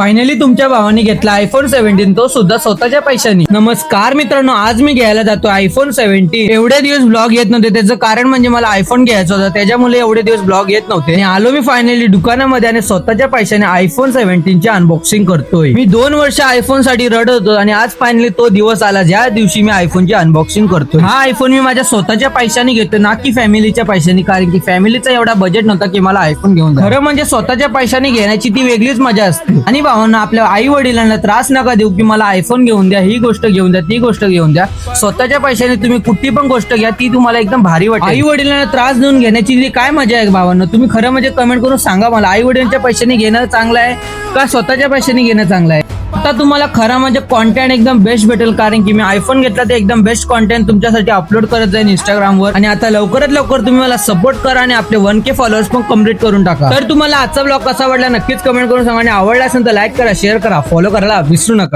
Finally तुमच्या भावाने घेतला आयफोन 17, तो सुद्धा स्वतःच्या पैशाने. नमस्कार मित्रांनो, आज मी घ्यायला जातो आयफोन 17. एवढे दिवस ब्लॉग येत नव्हते, त्याचं कारण म्हणजे मला आयफोन घ्यायचा होता, त्याच्यामुळे एवढे दिवस ब्लॉग येत नव्हते. आणि आलो मी फायनली दुकानामध्ये आणि स्वतःच्या पैशाने आयफोन 17 ची अनबॉक्सिंग करतोय. मी 2 वर्ष आयफोन साठी रडत होतो आणि आज फायनली तो दिवस आला ज्या दिवशी मी आयफोनची अनबॉक्सिंग करतोय. हा आयफोन मी माझ्या स्वतःच्या पैशाने घेतो, ना की फॅमिलीच्या पैशाने, कारण की फॅमिलीचा एवढा बजेट नव्हता की मला आयफोन घेऊन द्या. खरं म्हणजे स्वतःच्या पैशाने घेण्याची ती वेगळीच मजा असते. आणि भावांना, आपल्या आई वडिलांना त्रास नका देऊ की मला आयफोन घेऊन द्या, ही गोष्ट घेऊन द्या, ती गोष्ट घेऊन द्या. स्वतःच्या पैशाने तुम्ही कुठली पण गोष्ट घ्या, ती तुम्हाला एकदम भारी वाटेल. आई वडिलांना त्रास देऊन घेण्याची ती काय मजा आहे भावांना, तुम्ही खरं म्हणजे कमेंट करून सांगा मला. आई वडिलांच्या पैशाने घेणं चांगलं आहे का स्वतःच्या पैशाने घेणं चांगलं आहे? आता तुम्हाला खरा म्हणजे कॉन्टेंट एकदम बेस्ट भेटेल, कारण की मी आयफोन घेतला ते एकदम बेस्ट कॉन्टेंट तुमच्यासाठी अपलोड करत जाईन इंस्टाग्रामवर. आणि आता लवकरात लवकर तुम्ही मला सपोर्ट करा आणि आपले 1K फॉलोअर्स पण कम्प्लीट करून टाका. तर तुम्हाला आजचा ब्लॉग कसा वाटला नक्कीच कमेंट करून सांगा, आणि आवडला असेल तर लाईक करा, शेअर करा, फॉलो करायला विसरू नका.